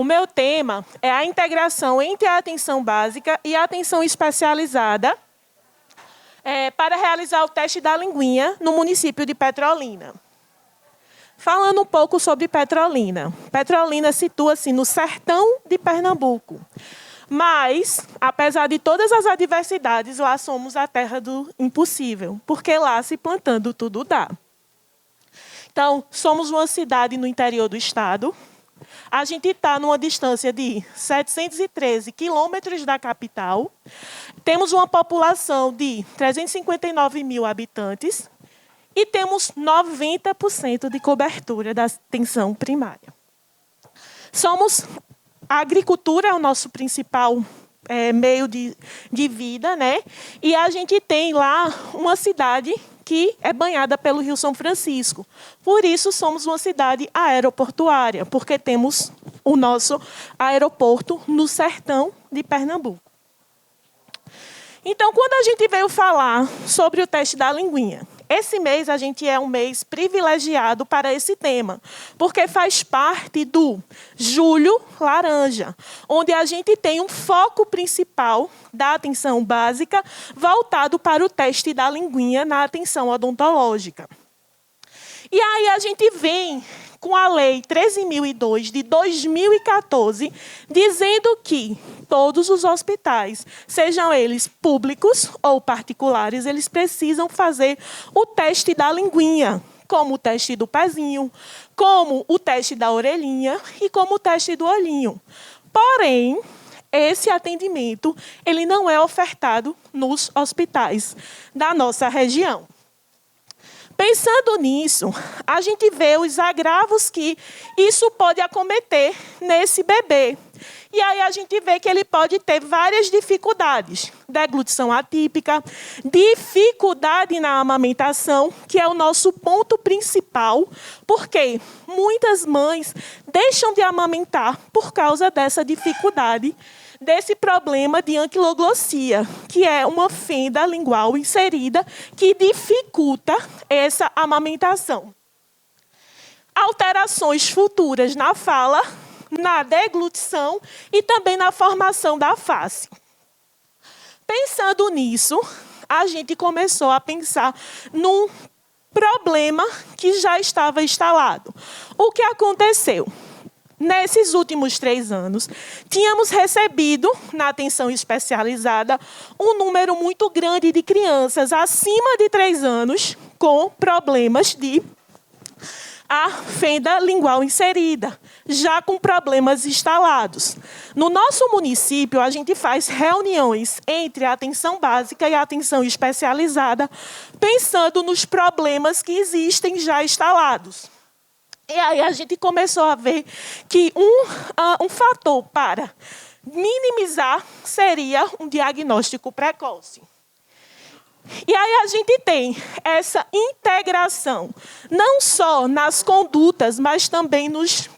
meu tema é a integração entre a atenção básica e a atenção especializada para realizar o teste da linguinha no município de Petrolina. Falando um pouco sobre Petrolina. Petrolina situa-se no sertão de Pernambuco. Mas, apesar de todas as adversidades, lá somos a terra do impossível, porque lá se plantando tudo dá. Então, somos uma cidade no interior do estado. A gente está numa distância de 713 quilômetros da capital. Temos uma população de 359 mil habitantes e temos 90% de cobertura da atenção primária. A agricultura é o nosso principal meio de vida, né? E a gente tem lá uma cidade que é banhada pelo Rio São Francisco. Por isso, somos uma cidade aeroportuária, porque temos o nosso aeroporto no sertão de Pernambuco. Então, quando a gente veio falar sobre o teste da linguinha, esse mês a gente é um mês privilegiado para esse tema, porque faz parte do Julho Laranja, onde a gente tem um foco principal da atenção básica voltado para o teste da linguinha na atenção odontológica. E aí a gente vem com a Lei 13.002 de 2014, dizendo que todos os hospitais, sejam eles públicos ou particulares, eles precisam fazer o teste da linguinha, como o teste do pezinho, como o teste da orelhinha e como o teste do olhinho. Porém, esse atendimento ele não é ofertado nos hospitais da nossa região. Pensando nisso, a gente vê os agravos que isso pode acometer nesse bebê. E aí a gente vê que ele pode ter várias dificuldades. Deglutição atípica, dificuldade na amamentação, que é o nosso ponto principal, porque muitas mães deixam de amamentar por causa dessa dificuldade, desse problema de anquiloglossia, que é uma fenda lingual inserida que dificulta essa amamentação. Alterações futuras na fala, na deglutição e também na formação da face. Pensando nisso, a gente começou a pensar num problema que já estava instalado. O que aconteceu? Nesses últimos 3 anos, tínhamos recebido, na atenção especializada, um número muito grande de crianças acima de 3 anos com problemas de a fenda lingual inserida, já com problemas instalados. No nosso município, a gente faz reuniões entre a atenção básica e a atenção especializada, pensando nos problemas que existem já instalados. E aí a gente começou a ver que um fator para minimizar seria um diagnóstico precoce. E aí a gente tem essa integração, não só nas condutas, mas também nos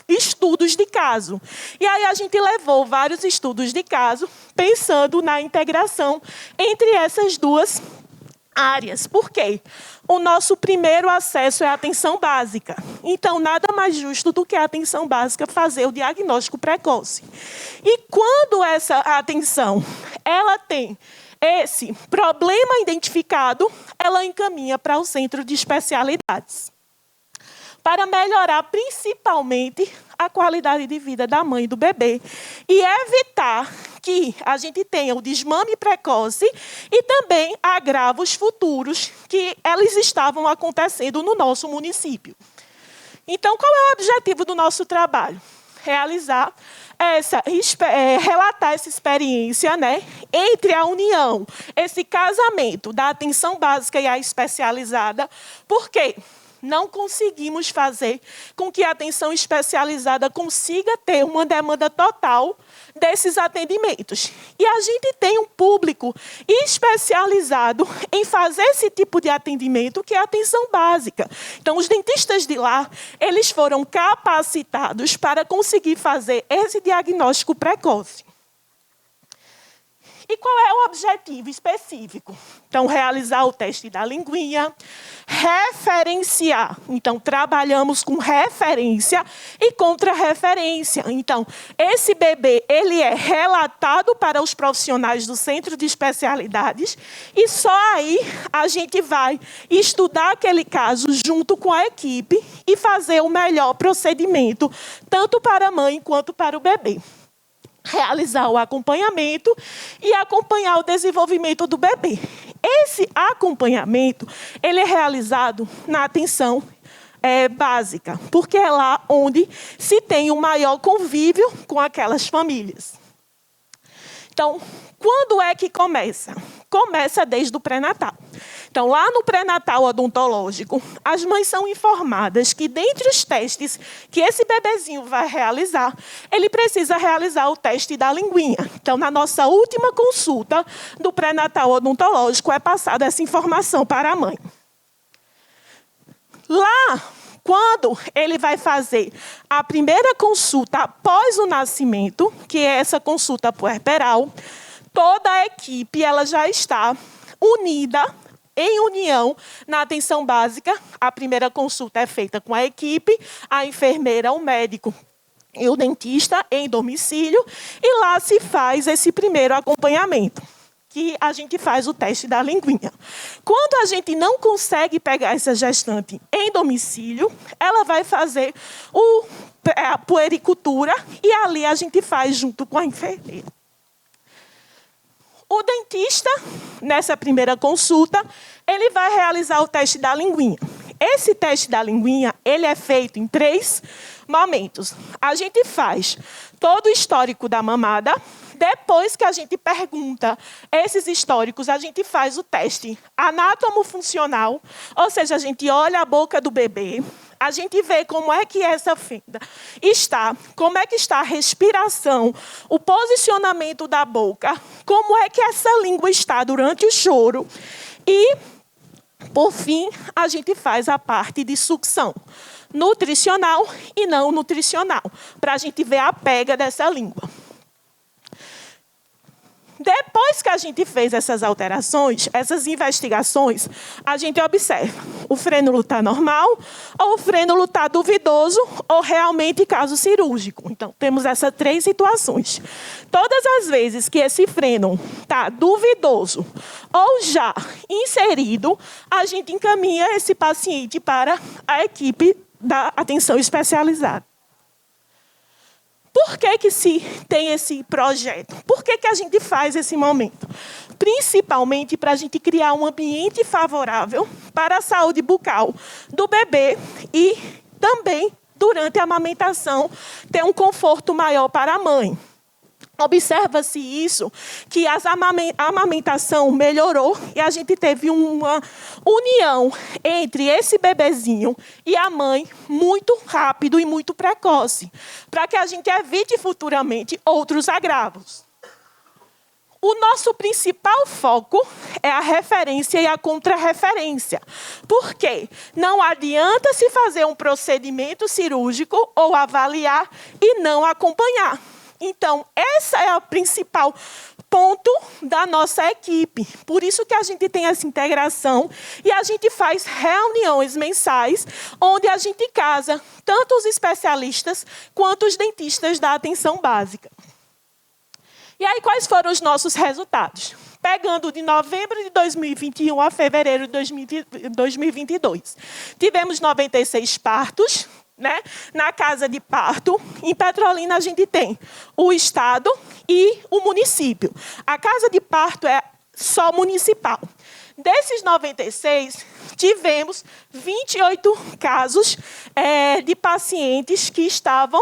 estudos de caso. E aí a gente levou vários estudos de caso, pensando na integração entre essas duas áreas. Por quê? O nosso primeiro acesso é a atenção básica. Então, nada mais justo do que a atenção básica fazer o diagnóstico precoce. E quando essa atenção ela tem esse problema identificado, ela encaminha para o centro de especialidades, para melhorar principalmente a qualidade de vida da mãe e do bebê e evitar que a gente tenha o desmame precoce e também agravos futuros que eles estavam acontecendo no nosso município. Então, qual é o objetivo do nosso trabalho? Relatar essa experiência, né, entre a união, esse casamento da atenção básica e a especializada, porque não conseguimos fazer com que a atenção especializada consiga ter uma demanda total desses atendimentos. E a gente tem um público especializado em fazer esse tipo de atendimento, que é a atenção básica. Então, os dentistas de lá, eles foram capacitados para conseguir fazer esse diagnóstico precoce. E qual é o objetivo específico? Então, realizar o teste da linguinha, referenciar. Então, trabalhamos com referência e contra-referência. Então, esse bebê, ele é relatado para os profissionais do centro de especialidades e só aí a gente vai estudar aquele caso junto com a equipe e fazer o melhor procedimento, tanto para a mãe quanto para o bebê. Realizar o acompanhamento e acompanhar o desenvolvimento do bebê. Esse acompanhamento, ele é realizado na atenção básica, porque é lá onde se tem o maior convívio com aquelas famílias. Então, quando é que começa? Começa desde o pré-natal. Então, lá no pré-natal odontológico, as mães são informadas que, dentre os testes que esse bebezinho vai realizar, ele precisa realizar o teste da linguinha. Então, na nossa última consulta do pré-natal odontológico, é passada essa informação para a mãe. Lá, quando ele vai fazer a primeira consulta após o nascimento, que é essa consulta puerperal, toda a equipe ela já está unida, em união, na atenção básica. A primeira consulta é feita com a equipe, a enfermeira, o médico e o dentista em domicílio, e lá se faz esse primeiro acompanhamento, que a gente faz o teste da linguinha. Quando a gente não consegue pegar essa gestante em domicílio, ela vai fazer a puericultura e ali a gente faz junto com a enfermeira. O dentista, nessa primeira consulta, ele vai realizar o teste da linguinha. Esse teste da linguinha, ele é feito em 3 momentos. A gente faz todo o histórico da mamada. Depois que a gente pergunta esses históricos, a gente faz o teste anatomofuncional, ou seja, a gente olha a boca do bebê, a gente vê como é que essa fenda está, como é que está a respiração, o posicionamento da boca, como é que essa língua está durante o choro. E, por fim, a gente faz a parte de sucção, nutricional e não nutricional, para a gente ver a pega dessa língua. Depois que a gente fez essas alterações, essas investigações, a gente observa o frênulo está normal, ou o frênulo está duvidoso, ou realmente caso cirúrgico. Então, temos essas 3 situações. Todas as vezes que esse frênulo está duvidoso ou já inserido, a gente encaminha esse paciente para a equipe da atenção especializada. Por que se tem esse projeto? Por que a gente faz esse momento? Principalmente para a gente criar um ambiente favorável para a saúde bucal do bebê e também, durante a amamentação, ter um conforto maior para a mãe. Observa-se isso, que a amamentação melhorou e a gente teve uma união entre esse bebezinho e a mãe muito rápido e muito precoce, para que a gente evite futuramente outros agravos. O nosso principal foco é a referência e a contra-referência. Por quê? Não adianta se fazer um procedimento cirúrgico ou avaliar e não acompanhar. Então, esse é o principal ponto da nossa equipe. Por isso que a gente tem essa integração e a gente faz reuniões mensais, onde a gente casa tanto os especialistas quanto os dentistas da atenção básica. E aí, quais foram os nossos resultados? Pegando de novembro de 2021 a fevereiro de 2022. Tivemos 96 partos, né? Na casa de parto. Em Petrolina, a gente tem o estado e o município. A casa de parto é só municipal. Desses 96, tivemos 28 casos de pacientes que estavam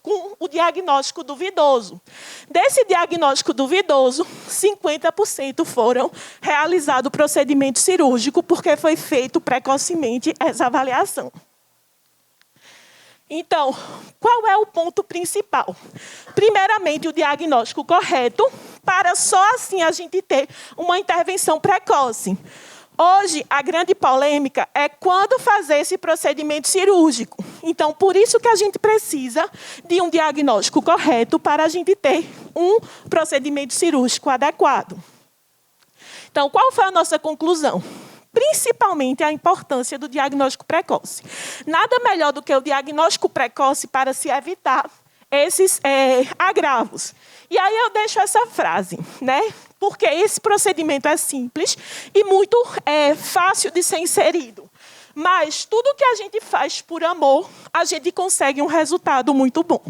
com o diagnóstico duvidoso. Desse diagnóstico duvidoso, 50% foram realizados o procedimento cirúrgico, porque foi feito precocemente essa avaliação. Então, qual é o ponto principal? Primeiramente, o diagnóstico correto, para só assim a gente ter uma intervenção precoce. Hoje, a grande polêmica é quando fazer esse procedimento cirúrgico. Então, por isso que a gente precisa de um diagnóstico correto para a gente ter um procedimento cirúrgico adequado. Então, qual foi a nossa conclusão? Principalmente a importância do diagnóstico precoce. Nada melhor do que o diagnóstico precoce para se evitar esses agravos. E aí eu deixo essa frase, né? Porque esse procedimento é simples e muito fácil de ser inserido. Mas tudo que a gente faz por amor, a gente consegue um resultado muito bom.